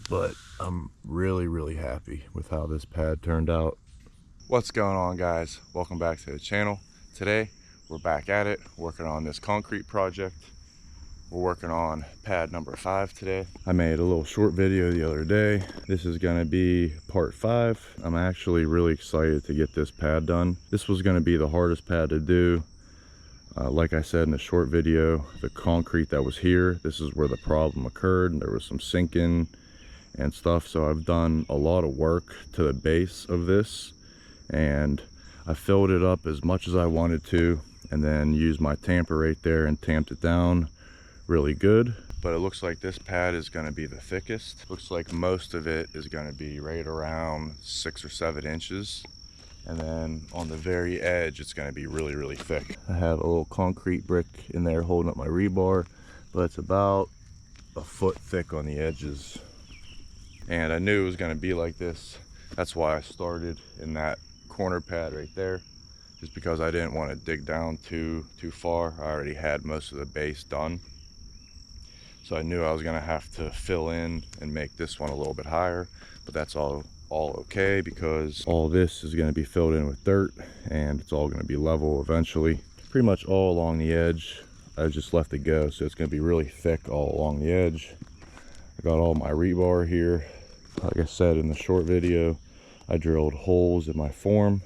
but I'm really happy with how this pad turned out. What's going on, guys? Welcome back to the channel. Today we're back at it working on this concrete project. We're working on pad number 5 today. I made a little short video the other day. This is going to be part 5. I'm actually really excited to get this pad done. This was going to be the hardest pad to do. Like I said in the short video, the concrete that was here, this is where the problem occurred, and there was some sinking and stuff. So I've done a lot of work to the base of this, and I filled it up as much as I wanted to, and then used my tamper right there and tamped it down really good. But it looks like this pad is going to be the thickest. Looks like most of it is going to be right around 6 or 7 inches. And then on the very edge, it's going to be really thick. I have a little concrete brick in there holding up my rebar, but it's about a foot thick on the edges. And I knew it was going to be like this. That's why I started in that corner pad right there, just because I didn't want to dig down too far. I already had most of the base done. So I knew I was going to have to fill in and make this one a little bit higher, but that's all okay, because all this is going to be filled in with dirt and it's all going to be level eventually. Pretty much all along the edge, I just left it go, so it's going to be really thick all along the edge. I got all my rebar here. Like I said in the short video, I drilled holes in my form,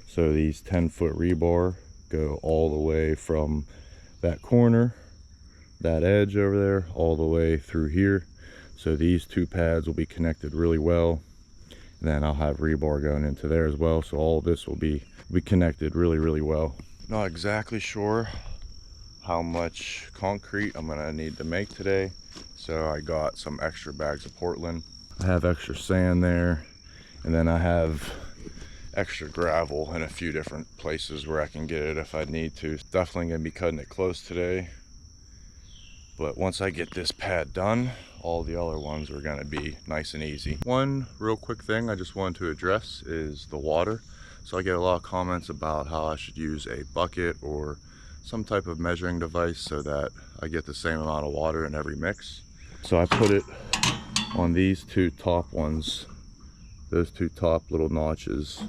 so these 10-foot rebar go all the way from that corner, that edge over there, all the way through here. So these two pads will be connected really well. And then I'll have rebar going into there as well, so all this will be connected really well. Not exactly sure how much concrete I'm gonna need to make today, so I got some extra bags of Portland. I have extra sand there, and then I have extra gravel in a few different places where I can get it if I need to. Definitely gonna be cutting it close today, but once I get this pad done, all the other ones are going to be nice and easy. One real quick thing I just wanted to address is the water. So I get a lot of comments about how I should use a bucket or some type of measuring device so that I get the same amount of water in every mix. So I put it on these two top ones, those two top little notches,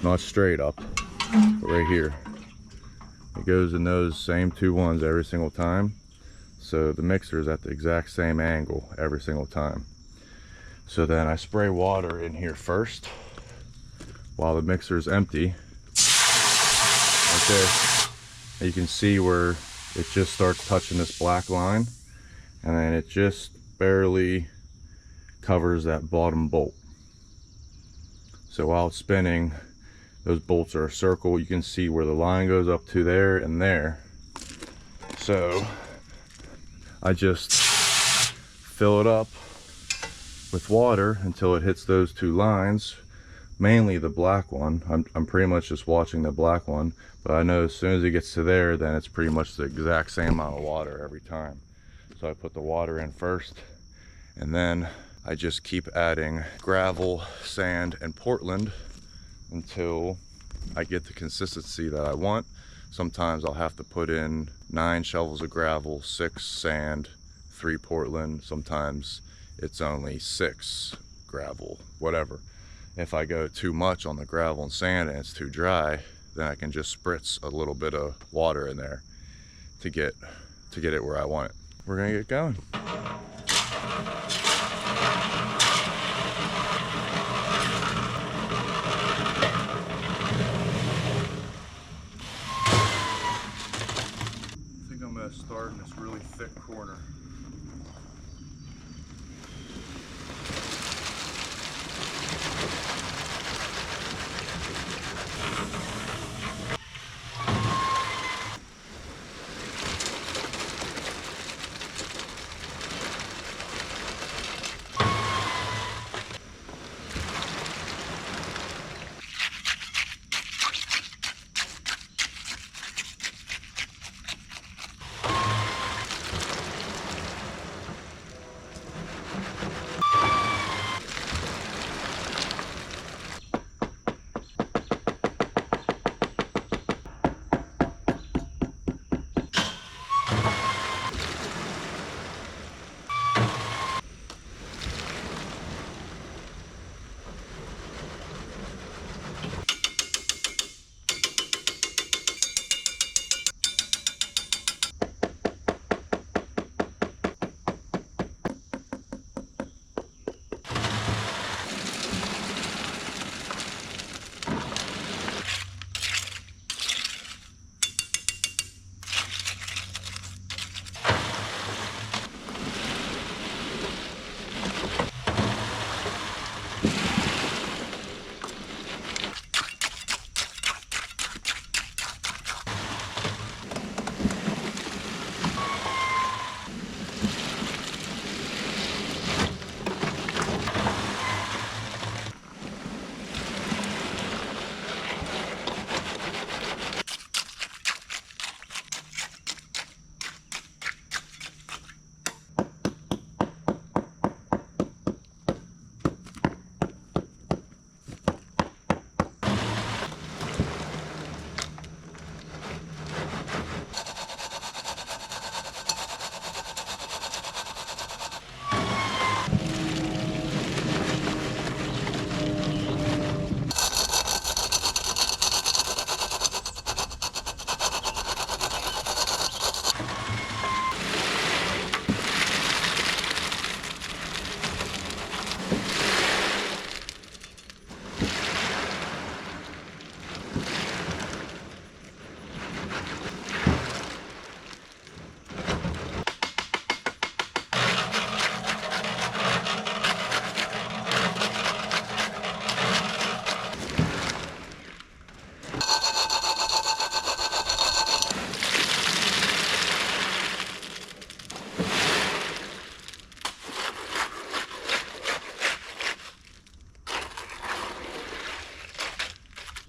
not straight up, but right here. It goes in those same two ones every single time. So the mixer is at the exact same angle every single time. So then I spray water in here first while the mixer is empty. Right there. And you can see where it just starts touching this black line, and then it just barely covers that bottom bolt. So while it's spinning, those bolts are a circle. You can see where the line goes up to there and there. So I just fill it up with water until it hits those two lines, mainly the black one. I'm pretty much just watching the black one, but I know as soon as it gets to there, then it's pretty much the exact same amount of water every time. So I put the water in first, and then I just keep adding gravel, sand, and Portland until I get the consistency that I want. Sometimes I'll have to put in 9 shovels of gravel, 6 sand, 3 Portland. Sometimes it's only 6 gravel, whatever. If I go too much on the gravel and sand and it's too dry, then I can just spritz a little bit of water in there to get it where I want it. We're gonna get going. Start in this really thick corner.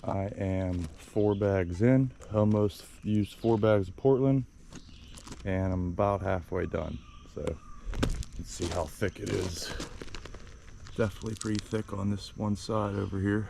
I am 4 bags in, almost used 4 bags of Portland, and I'm about halfway done. So let's see how thick it is. Definitely pretty thick on this one side over here.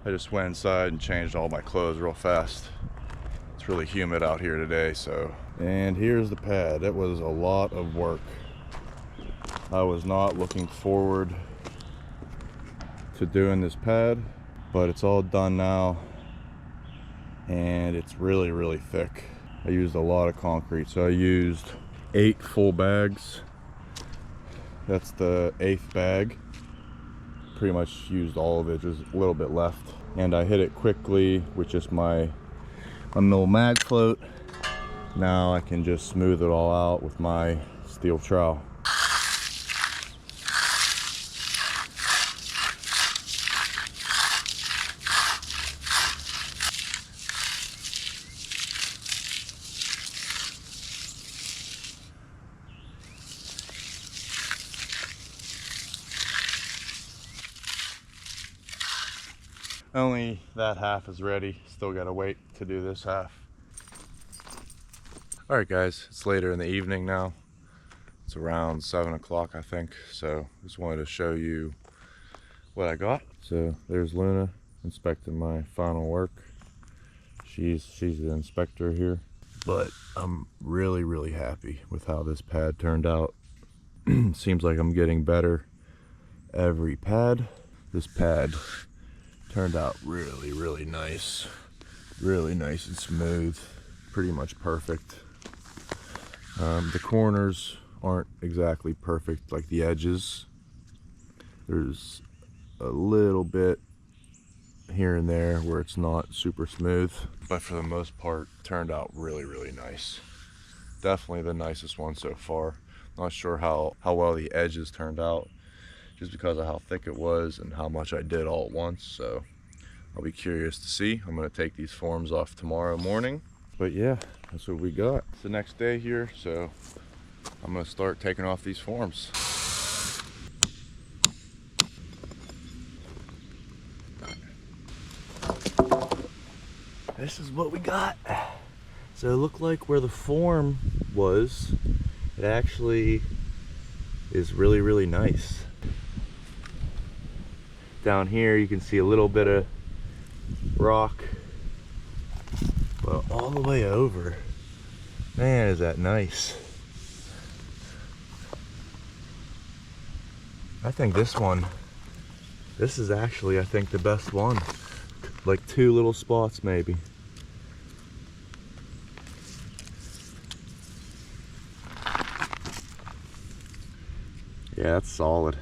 I just went inside and changed all my clothes real fast. It's really humid out here today, so. And here's the pad. It was a lot of work. I was not looking forward to doing this pad, but it's all done now, and it's really, really thick. I used a lot of concrete, so I used 8 full bags. That's the 8th bag. Pretty much used all of it, just a little bit left. And I hit it quickly with just my mill mag float. Now I can just smooth it all out with my steel trowel. Only that half is ready. Still gotta wait to do this half. All right, guys, it's later in the evening now. It's around 7 o'clock, I think. So just wanted to show you what I got. So there's Luna inspecting my final work. She's the inspector here. But I'm really, really happy with how this pad turned out. Seems like I'm getting better every pad. This pad turned out really, really nice. Really nice and smooth. Pretty much perfect. The corners aren't exactly perfect, like the edges. There's a little bit here and there where it's not super smooth, but for the most part, turned out really, really nice. Definitely the nicest one so far. Not sure how well the edges turned out, just because of how thick it was and how much I did all at once. So I'll be curious to see. I'm gonna take these forms off tomorrow morning. But yeah, that's what we got. It's the next day here, so I'm gonna start taking off these forms. This is what we got. So it looked like where the form was, it actually is really, really nice. Down here you can see a little bit of rock, but all the way over, man, is that nice. I think this is actually, I think, the best one. Like 2 little spots maybe. Yeah, that's solid.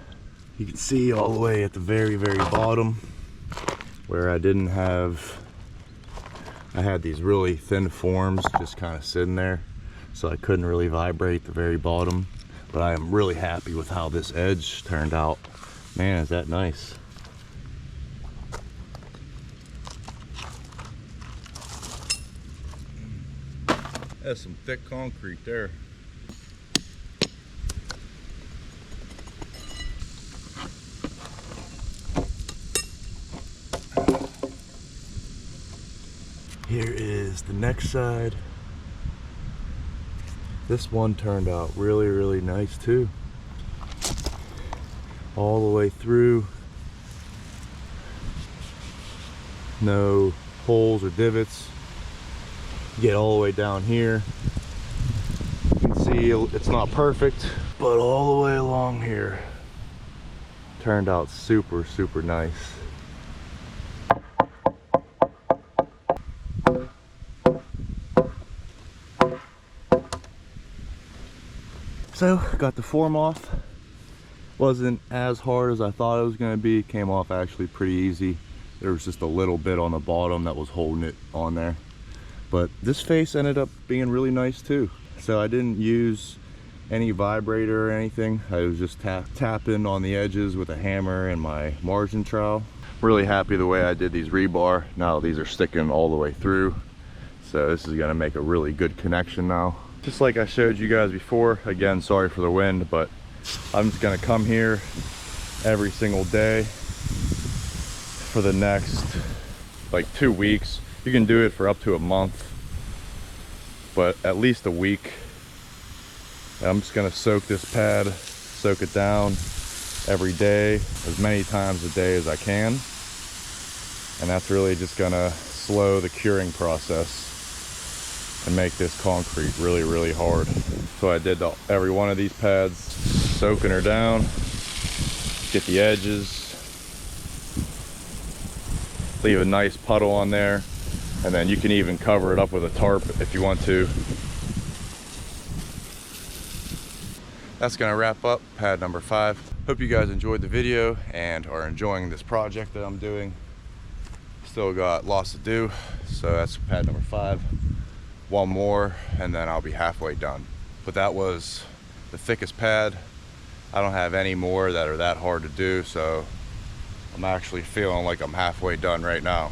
You can see all the way at the very, very bottom where I didn't have, I had these really thin forms just kind of sitting there, so I couldn't really vibrate the very bottom. But I am really happy with how this edge turned out. Man, is that nice. That's some thick concrete there. Here is the next side. This one turned out really, really nice too. All the way through. No holes or divots. Get all the way down here. You can see it's not perfect, but all the way along here turned out super, super nice. So got the form off. Wasn't as hard as I thought it was going to be. It came off actually pretty easy. There was just a little bit on the bottom that was holding it on there. But this face ended up being really nice too. So I didn't use any vibrator or anything. I was just tapping on the edges with a hammer and my margin trowel. Really happy the way I did these rebar. Now these are sticking all the way through. So this is gonna make a really good connection now. Just like I showed you guys before, again, sorry for the wind, but I'm just gonna come here every single day for the next like 2 weeks. You can do it for up to a month, but at least a week. And I'm just gonna soak this pad, soak it down every day, as many times a day as I can. And that's really just gonna slow the curing process and make this concrete really, really hard. So I did every one of these pads, soaking her down, get the edges, leave a nice puddle on there, and then you can even cover it up with a tarp if you want to. That's gonna wrap up pad number 5. Hope you guys enjoyed the video and are enjoying this project that I'm doing. Still got lots to do, so that's pad number 5. One more and then I'll be halfway done. But that was the thickest pad. I don't have any more that are that hard to do, so I'm actually feeling like I'm halfway done right now.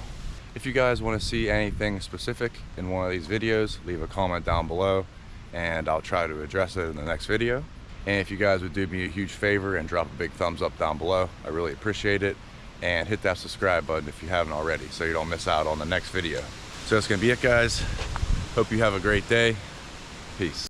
If you guys want to see anything specific in one of these videos, leave a comment down below and I'll try to address it in the next video. And if you guys would do me a huge favor and drop a big thumbs up down below, I really appreciate it. And hit that subscribe button if you haven't already, so you don't miss out on the next video. So that's gonna be it, guys. Hope you have a great day. Peace.